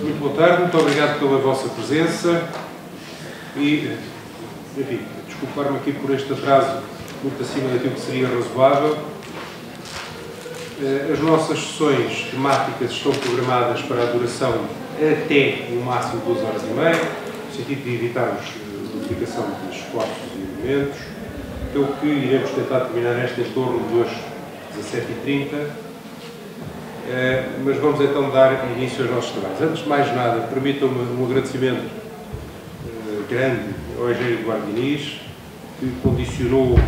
Muito boa tarde, muito obrigado pela vossa presença e, enfim, desculpar-me aqui por este atraso muito acima daquilo que seria razoável. As nossas sessões temáticas estão programadas para a duração até, no máximo, 2 horas e meia, no sentido de evitarmos a duplicação de esforços e elementos. Pelo que iremos tentar terminar esta em torno de hoje, 17h30. Mas vamos então dar início aos nossos trabalhos. Antes de mais nada, permitam-me um agradecimento grande ao engenheiro Eduardo Diniz, que condicionou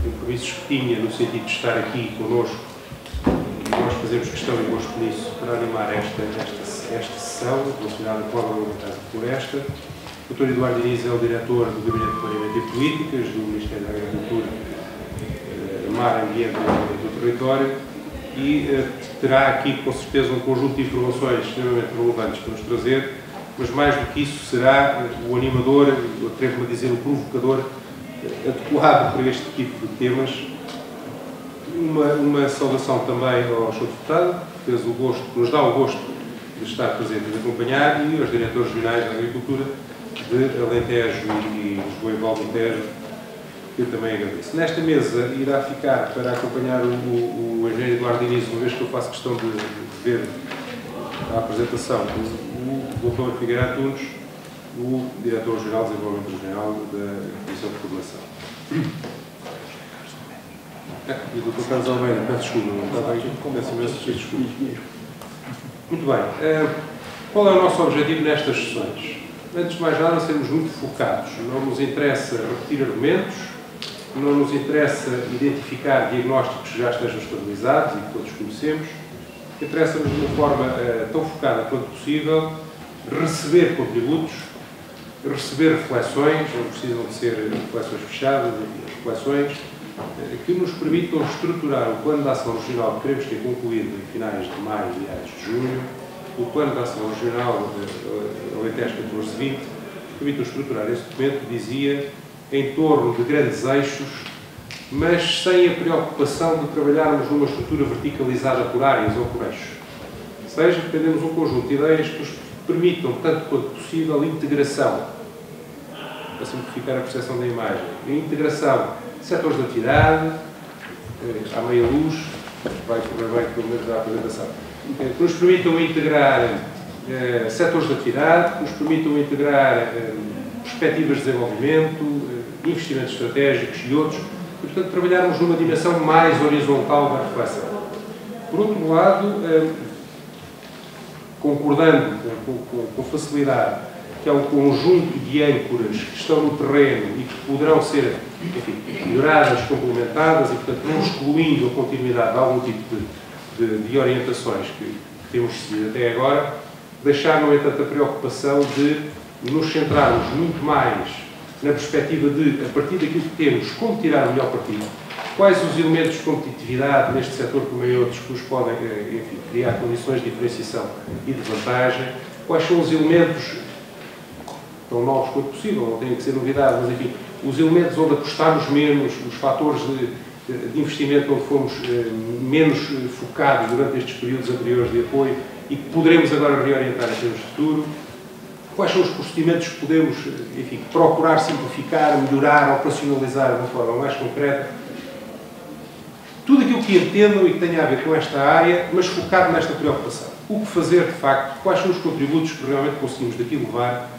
compromissos que tinha no sentido de estar aqui connosco, e nós fazemos questão e gosto nisso, para animar esta sessão, relacionada provavelmente por esta. O Dr. Eduardo Diniz é o diretor do Gabinete de Planeamento e Políticas do Ministério da Agricultura, Mar, Ambiente e Desenvolvimento do Território, e terá aqui, com certeza, um conjunto de informações extremamente relevantes para nos trazer, mas mais do que isso será o animador, eu atrevo-me a dizer o provocador, adequado para este tipo de temas. Uma saudação também ao Sr. Deputado, que nos dá o gosto de estar presente e de acompanhar, e aos diretores regionais da Agricultura de Alentejo e Lisboa e Valmontejo, que eu também agradeço. Nesta mesa irá ficar para acompanhar o engenheiro Eduardo Diniz, uma vez que eu faço questão de ver a apresentação, o Dr. Figueiredo Antunes, o Diretor-Geral de Desenvolvimento Regional da Comissão de Formação. E o Dr. Carlos Almeida, peço desculpa, não estava aqui, peço imenso desculpa. Muito bem. Qual é o nosso objetivo nestas sessões? Antes de mais nada, sermos muito focados. Não nos interessa repetir argumentos, não nos interessa identificar diagnósticos que já estejam estabilizados e que todos conhecemos. Interessa-nos, de uma forma tão focada quanto possível, receber contributos, receber reflexões, não precisam de ser reflexões fechadas, reflexões que nos permitam estruturar o plano de ação regional que queremos ter concluído em finais de maio e meados de junho, o plano de ação regional Alentejo 14-20, permitam estruturar este documento, dizia, em torno de grandes eixos, mas sem a preocupação de trabalharmos numa estrutura verticalizada por áreas ou por eixos. Ou seja, pretendemos um conjunto de ideias que nos permitam, tanto quanto possível, integração, para simplificar a percepção da imagem, a integração de setores de atividade, à meia luz, vai correr bem pelo menos da apresentação, que nos permitam integrar setores de atividade, que nos permitam integrar perspectivas de desenvolvimento, investimentos estratégicos e outros, e, portanto, trabalharmos numa dimensão mais horizontal da reflexão. Por outro lado, concordando com facilidade que há um conjunto de âncoras que estão no terreno e que poderão ser, enfim, melhoradas, complementadas e, portanto, não excluindo a continuidade de algum tipo de orientações que temos seguido até agora, deixar, no entanto, a preocupação de nos centrarmos muito mais na perspectiva de, a partir daquilo que temos, como tirar o melhor partido, quais os elementos de competitividade neste setor como em outros que nos podem, enfim, criar condições de diferenciação e de vantagem, quais são os elementos, tão novos quanto possível, não têm que ser novidade, mas enfim, os elementos onde apostamos menos, os fatores de investimento onde fomos menos focados durante estes períodos anteriores de apoio e que poderemos agora reorientar em termos de futuro. Quais são os procedimentos que podemos, enfim, procurar simplificar, melhorar, operacionalizar de uma forma mais concreta? Tudo aquilo que entendam e que tenha a ver com esta área, mas focado nesta preocupação. O que fazer, de facto, quais são os contributos que realmente conseguimos daqui levar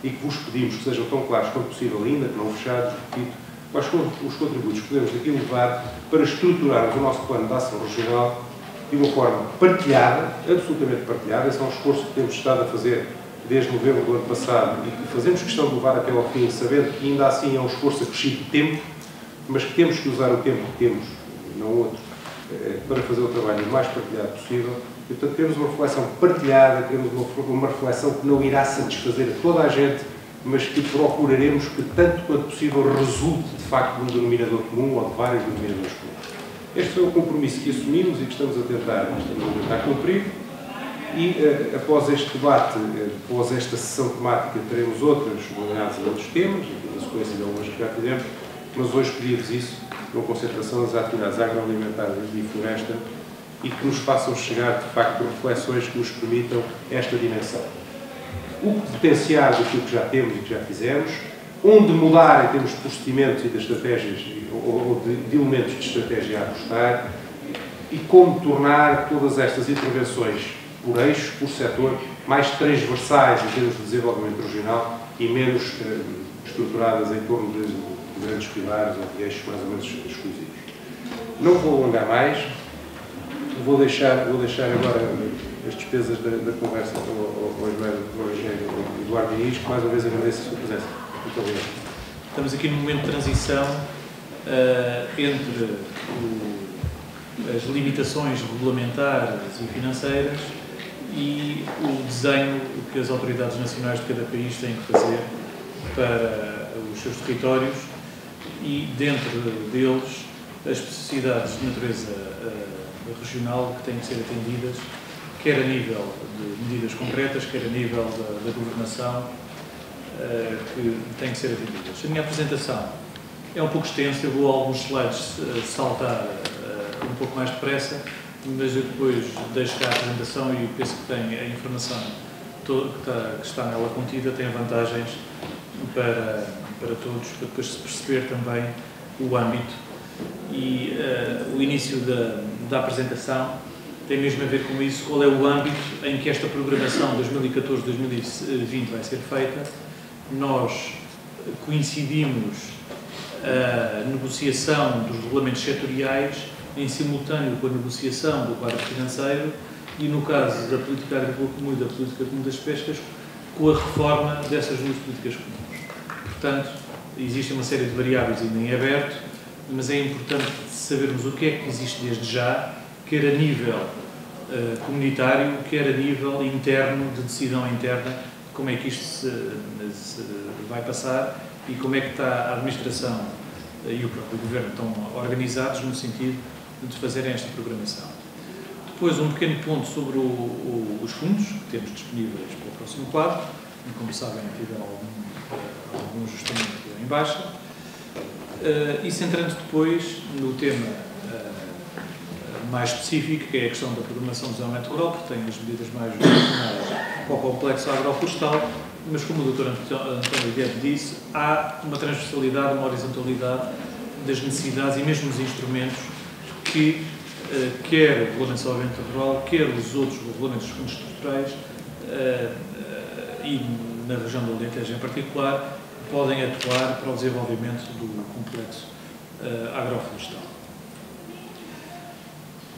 e que vos pedimos que sejam tão claros quanto possível ainda, que não fechados, repito, quais são os contributos que podemos daqui levar para estruturarmos o nosso plano de ação regional de uma forma partilhada, absolutamente partilhada. Esse é um esforço que temos estado a fazer desde novembro do ano passado e que fazemos questão de levar até ao fim, sabendo que ainda assim é um esforço acrescido de tempo, mas que temos que usar o tempo que temos, não outro, para fazer o trabalho o mais partilhado possível. E, portanto, temos uma reflexão partilhada, temos uma reflexão que não irá satisfazer a toda a gente, mas que procuraremos que, tanto quanto possível, resulte, de facto, de um denominador comum ou de vários denominadores comuns. Este foi o compromisso que assumimos e que estamos a tentar cumprir. E, após este debate, após esta sessão temática, teremos outras ligadas a outros temas, na sequência de algumas que já fizemos, mas hoje pedimos isso, uma concentração das atividades agroalimentares e floresta, e que nos façam chegar, de facto, reflexões que nos permitam esta dimensão. o que potenciar daquilo que já temos e que já fizemos, onde mudar em termos de procedimentos e de estratégias, ou de elementos de estratégia a apostar, e como tornar todas estas intervenções por eixo, por setor, mais transversais em termos de desenvolvimento regional e menos estruturadas em torno de grandes pilares ou de eixos mais ou menos exclusivos. Não vou alongar mais, vou deixar agora as despesas da conversa ao engenheiro Eduardo Diniz, que mais uma vez agradeço a sua presença. Muito obrigado. Estamos aqui num momento de transição entre as limitações regulamentares e financeiras e o desenho que as autoridades nacionais de cada país têm que fazer para os seus territórios e, dentro deles, as especificidades de natureza regional que têm que ser atendidas, quer a nível de medidas concretas, quer a nível da governação, que têm que ser atendidas. A minha apresentação é um pouco extensa, eu vou a alguns slides saltar um pouco mais depressa, mas eu depois deixo cá a apresentação e penso que tem a informação que está nela contida, tem vantagens para todos, para depois se perceber também o âmbito. E o início da apresentação tem mesmo a ver com isso, qual é o âmbito em que esta programação 2014-2020 vai ser feita. Nós coincidimos a negociação dos regulamentos setoriais em simultâneo com a negociação do quadro financeiro e, no caso da política agrícola comum e da política comum das pescas, com a reforma dessas duas políticas comuns. Portanto, existe uma série de variáveis ainda em aberto, mas é importante sabermos o que é que existe desde já, quer a nível comunitário, quer a nível interno, de decisão interna, como é que isto se vai passar e como é que está a administração e o próprio governo estão organizados no sentido de fazerem esta programação. Depois, um pequeno ponto sobre os fundos que temos disponíveis para o próximo quadro. Como sabem, tive algum ajustamento em baixa. E centrando depois no tema mais específico, que é a questão da programação do desenvolvimento rural, que tem as medidas mais relacionadas com o complexo agroflorestal, mas como o Dr. António Guedes disse, há uma transversalidade, uma horizontalidade das necessidades e mesmo dos instrumentos que quer o Regulamento de Desenvolvimento Rural, quer os outros regulamentos dos fundos estruturais e na região do Alentejo em particular, podem atuar para o desenvolvimento do complexo agroflorestal.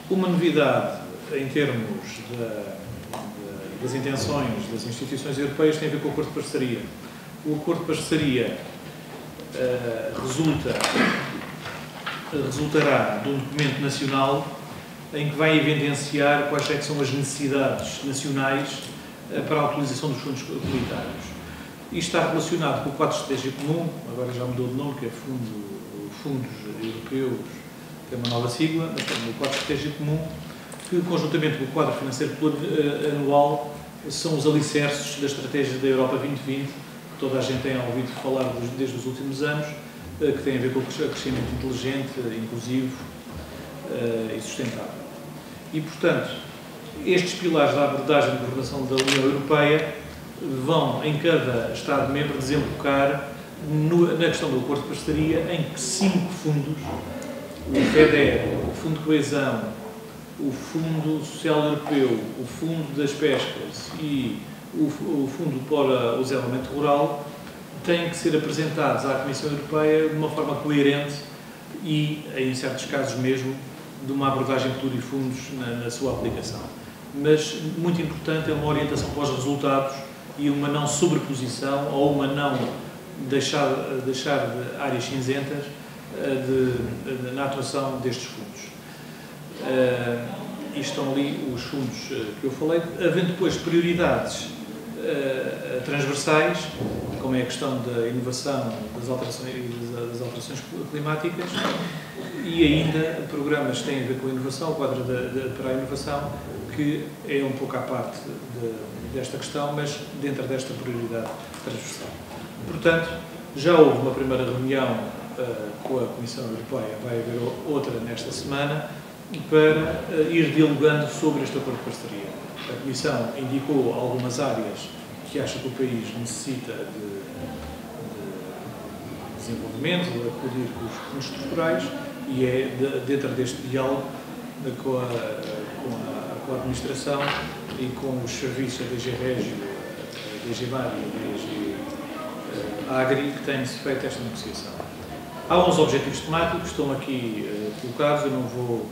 Uma novidade em termos das intenções das instituições europeias tem a ver com o acordo de parceria. O acordo de parceria resultará de um documento nacional em que vai evidenciar quais é que são as necessidades nacionais para a utilização dos fundos comunitários. Isto está relacionado com o quadro estratégico comum, agora já mudou de nome, que é Fundos Europeus, que é uma nova sigla, mas também o quadro estratégico comum, que conjuntamente com o quadro financeiro anual são os alicerces da estratégia da Europa 2020, que toda a gente tem ouvido falar desde os últimos anos, que tem a ver com o crescimento inteligente, inclusivo e sustentável. E, portanto, estes pilares da abordagem de governação da União Europeia vão, em cada Estado-membro, desembocar na questão do acordo de parceria, em que 5 fundos, o FEDER, o Fundo de Coesão, o Fundo Social Europeu, o Fundo das Pescas e o Fundo para o Desenvolvimento Rural, têm que ser apresentados à Comissão Europeia de uma forma coerente e, em certos casos mesmo, de uma abordagem plurifundos na sua aplicação. Mas, muito importante, é uma orientação para os resultados e uma não sobreposição ou uma não deixar de áreas cinzentas na atuação destes fundos. E estão ali os fundos que eu falei, havendo depois prioridades transversais, como é a questão da inovação, das alterações climáticas, e ainda programas que têm a ver com a inovação, o quadro para a inovação, que é um pouco à parte desta questão, mas dentro desta prioridade transversal. Portanto, já houve uma primeira reunião com a Comissão Europeia, vai haver outra nesta semana, para ir dialogando sobre este acordo de parceria. A Comissão indicou algumas áreas que acha que o país necessita de desenvolvimento, de acudir com os fundos estruturais, e é dentro deste diálogo com a administração e com os serviços da DG Régio, a DG Mar e a DG Agri que tem-se feito esta negociação. Há uns objetivos temáticos, estão aqui colocados, eu não vou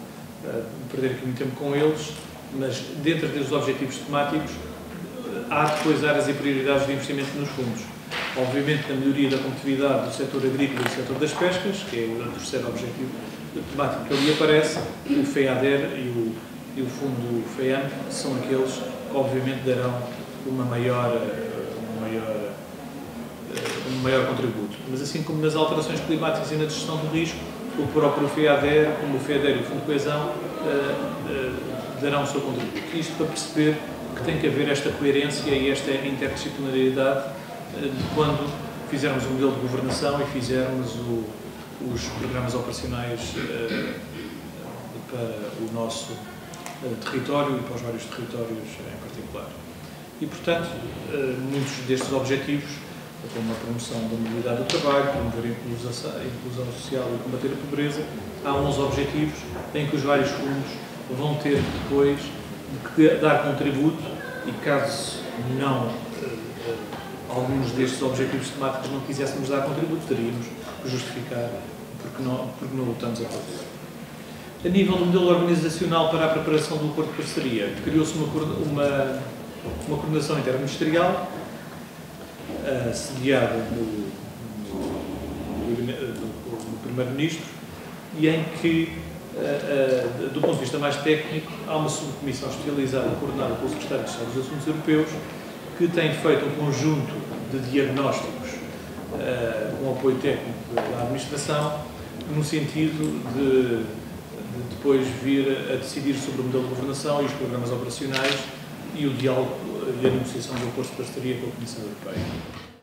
perder aqui muito tempo com eles, mas dentro dos objetivos temáticos há depois áreas e prioridades de investimento nos fundos. Obviamente, na melhoria da competitividade do setor agrícola e do setor das pescas, que é o terceiro objetivo temático que ali aparece, o FEADER e o fundo FEAM são aqueles que obviamente darão um maior contributo. Mas assim como nas alterações climáticas e na gestão do risco, o próprio FEADER, como o FEADER e o Fundo de Coesão, darão o seu contributo. Isto para perceber que tem que haver esta coerência e esta interdisciplinaridade quando fizermos um modelo de governação e fizermos os programas operacionais para o nosso território e para os vários territórios em particular. E, portanto, muitos destes objetivos, como a promoção da mobilidade do trabalho, promover a inclusão social e combater a pobreza, há uns objetivos em que os vários fundos vão ter depois de dar contributo e, caso não alguns destes objetivos temáticos não quiséssemos dar contributo, teríamos que justificar porque não lutamos a todos. A nível do modelo organizacional para a preparação do acordo de parceria, criou-se uma coordenação interministerial sediada no Primeiro-Ministro e em que, do ponto de vista mais técnico, há uma subcomissão especializada coordenada pelo Secretário de Estado dos Assuntos Europeus que tem feito um conjunto de diagnósticos com apoio técnico da administração no sentido de depois vir a decidir sobre o modelo de governação e os programas operacionais e o diálogo e a negociação do acordo de parceria com a Comissão Europeia.